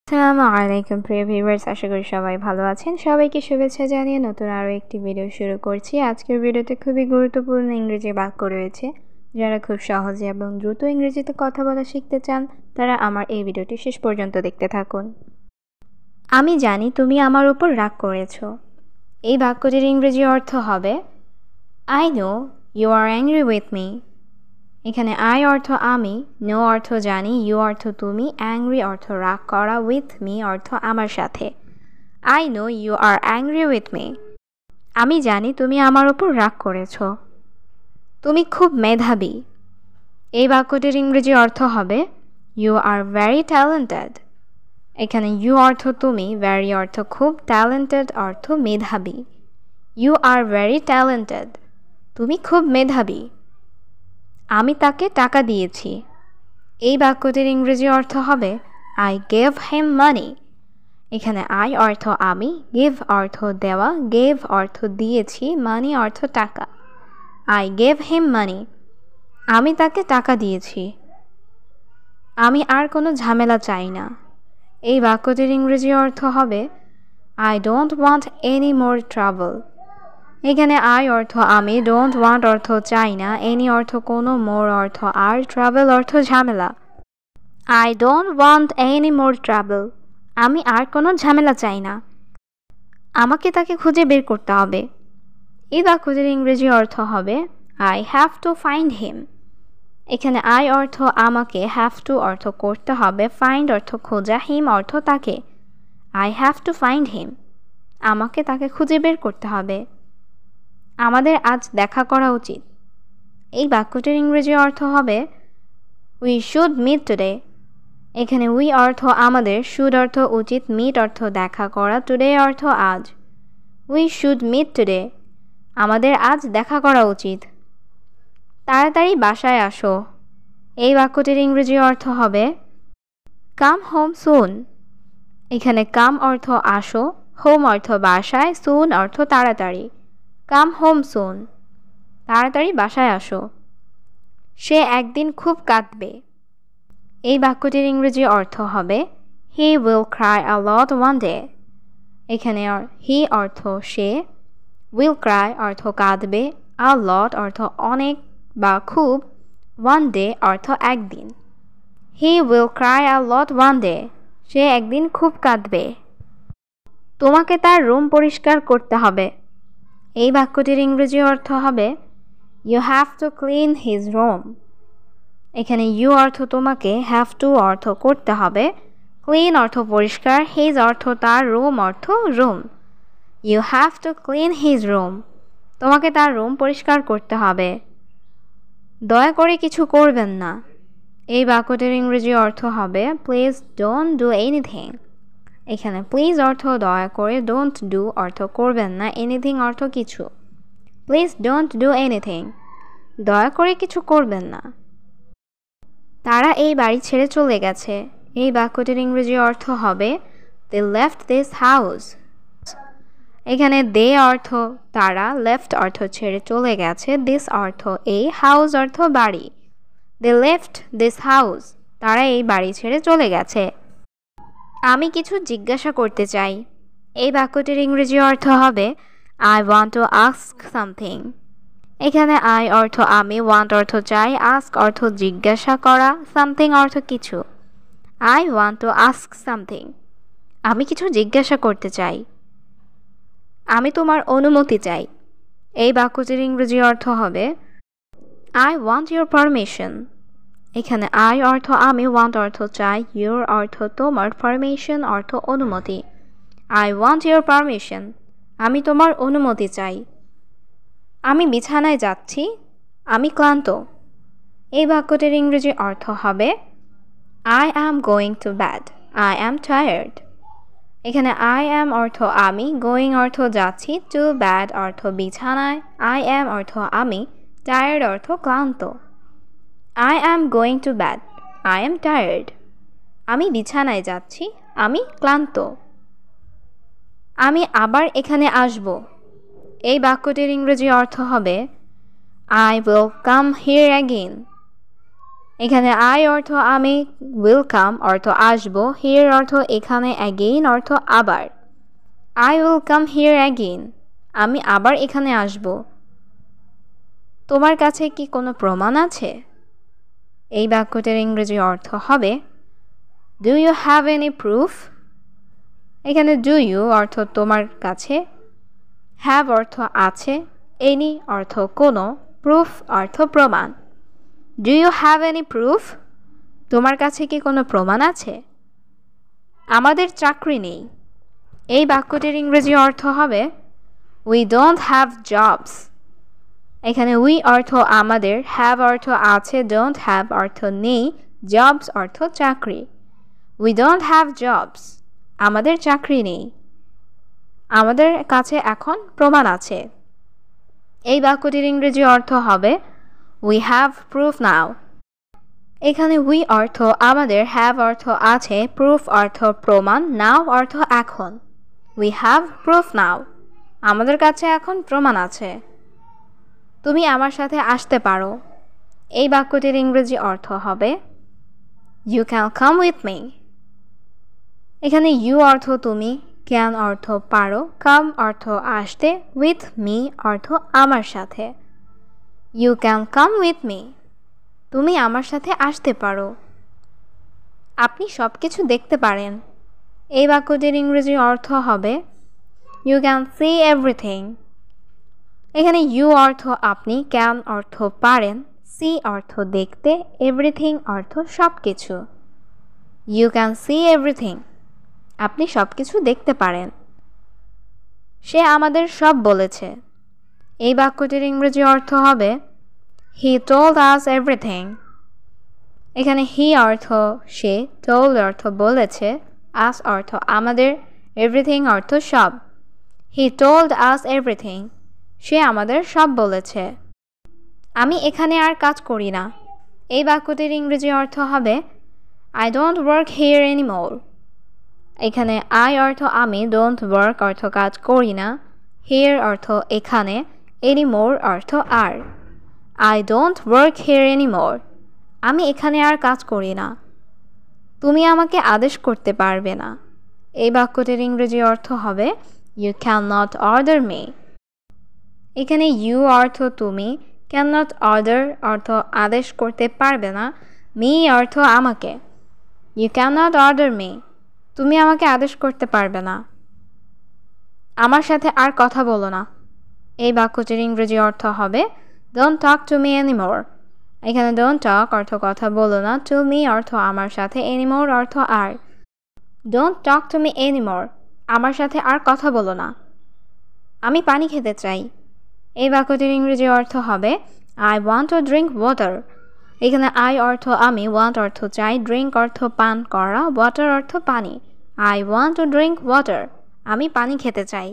আসসালামু আলাইকুম প্রিয় ভিউয়ার্স, আশা করি সবাই ভালো আছেন। সবাইকে শুভেচ্ছা জানিয়ে নতুন আরও একটি ভিডিও শুরু করছি। আজকের ভিডিওতে খুবই গুরুত্বপূর্ণ ইংরেজি বাক্য রয়েছে। যারা খুব সহজে এবং দ্রুত ইংরেজিতে কথা বলা শিখতে চান তারা আমার এই ভিডিওটি শেষ পর্যন্ত দেখতে থাকুন। আমি জানি তুমি আমার উপর রাগ করেছো। এই বাক্যটির ইংরেজি অর্থ হবে I know you are angry with me. এখানে আই অর্থ আমি, নো অর্থ জানি, ইউ অর্থ তুমি, অ্যাংরি অর্থ রাগ করা, উইথ মি অর্থ আমার সাথে। I know you are angry with me. আমি জানি তুমি আমার ওপর রাগ করেছ। তুমি খুব মেধাবী। এই বাক্যটির ইংরেজি অর্থ হবে ইউ আর ভেরি ট্যালেন্টেড। এখানে ইউ অর্থ তুমি, ভেরি অর্থ খুব, ট্যালেন্টেড অর্থ মেধাবী। You are very talented. তুমি খুব মেধাবী। আমি তাকে টাকা দিয়েছি। এই বাক্যটির ইংরেজি অর্থ হবে আই গেভ হিম মানি। এখানে আই অর্থ আমি, গিভ অর্থ দেওয়া, গেভ অর্থ দিয়েছি, মানি অর্থ টাকা। আই গেভ হিম মানি। আমি তাকে টাকা দিয়েছি। আমি আর কোনো ঝামেলা চাই না। এই বাক্যটির ইংরেজি অর্থ হবে I don't want any more trouble. এখানে আই অর্থ আমি, ডোন্ট ওয়ান্ট অর্থ চাই না, এনি অর্থ কোনো, মোর অর্থ আর, ট্রাভেল অর্থ ঝামেলা। I don't want any more travel. আমি আর কোনো ঝামেলা চাই না। আমাকে তাকে খুঁজে বের করতে হবে। এই বাক্যটির ইংরেজি অর্থ হবে I have to find him. এখানে আই অর্থ আমাকে, হ্যাভ টু অর্থ করতে হবে, ফাইন্ড অর্থ খোঁজা, হিম অর্থ তাকে। I have to find him. আমাকে তাকে খুঁজে বের করতে হবে। আমাদের আজ দেখা করা উচিত। এই বাক্যটির ইংরেজি অর্থ হবে উই শুড মিট টুডে। এখানে উই অর্থ আমাদের, শুড অর্থ উচিত, মিট অর্থ দেখা করা, টুডে অর্থ আজ। We should meet today. আমাদের আজ দেখা করা উচিত। তাড়াতাড়ি বাসায় আসো। এই বাক্যটির ইংরেজি অর্থ হবে কাম হোম সুন। এখানে কাম অর্থ আসো, হোম অর্থ বাসায়, সুন অর্থ তাড়াতাড়ি। কাম হোম সুন। তাড়াতাড়ি বাসায় আসো। সে একদিন খুব কাঁদবে। এই বাক্যটির ইংরেজি অর্থ হবে হি will cry a lot one day. এখানে হি অর্থ সে, উইল ক্রাই অর্থ কাঁদবে, আ লট অর্থ অনেক বা খুব, ওয়ান ডে অর্থ একদিন। He will cry a lot one day. সে একদিন খুব কাঁদবে। তোমাকে তার রুম পরিষ্কার করতে হবে। এই বাক্যটির ইংরেজি অর্থ হবে you have to clean his room. এখানে ইউ অর্থ তোমাকে, হ্যাভ টু অর্থ করতে হবে, ক্লিন অর্থ পরিষ্কার, হিজ অর্থ তার, রুম অর্থ room. You have to clean his room. তোমাকে তার রুম পরিষ্কার করতে হবে। দয়া করে কিছু করবেন না। এই বাক্যটির ইংরেজি অর্থ হবে প্লিজ ডোন্ট ডু এনিথিং। এখানে প্লিজ অর্থ দয়া করে, ডোন্ট ডু অর্থ করবেন না, এনিথিং অর্থ কিছু। Please don't do anything. দয়া করে কিছু করবেন না। তারা এই বাড়ি ছেড়ে চলে গেছে। এই বাক্যটির ইংরেজি অর্থ হবে দে লেফট দিস হাউস। এখানে দে অর্থ তারা, লেফট অর্থ ছেড়ে চলে গেছে, দিস অর্থ এই, হাউস অর্থ বাড়ি। দে লেফট দিস হাউস। তারা এই বাড়ি ছেড়ে চলে গেছে। আমি কিছু জিজ্ঞাসা করতে চাই। এই বাক্যটির ইংরেজি অর্থ হবে I want to ask something. এখানে আই অর্থ আমি, ওয়ান্ট অর্থ চাই, আস্ক অর্থ জিজ্ঞাসা করা, সামথিং অর্থ কিছু। I want to ask something. আমি কিছু জিজ্ঞাসা করতে চাই। আমি তোমার অনুমতি চাই। এই বাক্যটির ইংরেজি অর্থ হবে আই ওয়ান্ট ইউর পারমিশন। এখানে আই অর্থ আমি, ওয়ান্ট অর্থ চাই, ইউর অর্থ তোমার, পারমিশন অর্থ অনুমতি। I want your permission. আমি তোমার অনুমতি চাই। আমি বিছানায় যাচ্ছি। আমি ক্লান্ত। এই বাক্যটির ইংরেজি অর্থ হবে I am going to bad. I am tired. এখানে আই অ্যাম অর্থ আমি, গোয়িং অর্থ যাচ্ছি, টু ব্যাড অর্থ বিছানায়, আই অ্যাম অর্থ আমি, টায়ার্ড অর্থ ক্লান্ত। I am going to bad. I am tired. আমি বিছানায় যাচ্ছি। আমি ক্লান্ত। আমি আবার এখানে আসব। এই বাক্যটির ইংরেজি অর্থ হবে I will come here again. এখানে I অর্থ আমি, will come অর্থ আসবো, here অর্থ এখানে, again অর্থ আবার। I will come here again, আমি আবার এখানে আসব। তোমার কাছে কি কোনো প্রমাণ আছে? এই বাক্যটির ইংরেজি অর্থ হবে Do you have any proof? এখানে do you অর্থ তোমার কাছে, have অর্থ আছে, any অর্থ কোনো, proof অর্থ প্রমাণ। Do you have any proof? তোমার কাছে কি কোনো প্রমাণ আছে? আমাদের চাকরি নেই। এই বাক্যটির ইংরেজি অর্থ হবে We don't have jobs. এখানে we অর্থ আমাদের, have অর্থ আছে, don't have অর্থ নেই, jobs অর্থ চাকরি। We don't have jobs. আমাদের চাকরি নেই। আমাদের কাছে এখন প্রমাণ আছে। এই বাক্যটির ইংরেজি অর্থ হবে We have proof now. এখানে we অর্থ আমাদের, have অর্থ আছে, proof অর্থ প্রমাণ, now অর্থ এখন। We have proof now. আমাদের কাছে এখন প্রমাণ আছে। তুমি আমার সাথে আসতে পারো। এই বাক্যটির ইংরেজি অর্থ হবে You can come with me. এখানে you অর্থ তুমি, can অর্থ পারো, come অর্থ আসতে, with me অর্থ আমার সাথে। You can come with me. তুমি আমার সাথে আসতে পারো। আপনি সব কিছু দেখতে পারেন। এই বাক্যটির ইংরেজি অর্থ হবে You can see everything. এখানে you অর্থ আপনি, can অর্থ পারেন, see অর্থ দেখতে, everything অর্থ সব কিছু। You can see everything. আপনি সব কিছু দেখতে পারেন। সে আমাদের সব বলেছে। এই বাক্যটির ইংরেজি অর্থ হবে He told us everything. এখানে he অর্থ সে, told অর্থ বলেছে, us অর্থ আমাদের, everything অর্থ সব। He told us everything. সে আমাদের সব বলেছে। আমি এখানে আর কাজ করি না। এই বাক্যটির ইংরেজি অর্থ হবে I don't work here anymore. এখানে I অর্থ আমি, don't work অর্থ কাজ করি না, here অর্থ এখানে, anymore অর্থ আর। I don't work here anymore. আমি এখানে আর কাজ করি না। তুমি আমাকে আদেশ করতে পারবে না। এই বাক্যটির ইংরেজি অর্থ হবে You cannot order me. এখানে you অর্থ তুমি, cannot order অর্থ আদেশ করতে পারবে না, me অর্থ আমাকে। You cannot order me. তুমি আমাকে আদেশ করতে পারবে না। আমার সাথে আর কথা বলো না। এই বাক্যটির ইংরেজি অর্থ হবে Don't talk to me anymore. এখানে don't talk অর্থ কথা বলো না, to me অর্থ আমার সাথে, anymore অর্থ আর। Don't talk to me anymore. আমার সাথে আর কথা বলো না। আমি পানি খেতে চাই। এই বাক্যটির ইংরেজি অর্থ হবে I want to drink water. এখানে I অর্থ আমি, want অর্থ চাই, drink অর্থ পান করা, water অর্থ পানি। I want to drink water. আমি পানি খেতে চাই।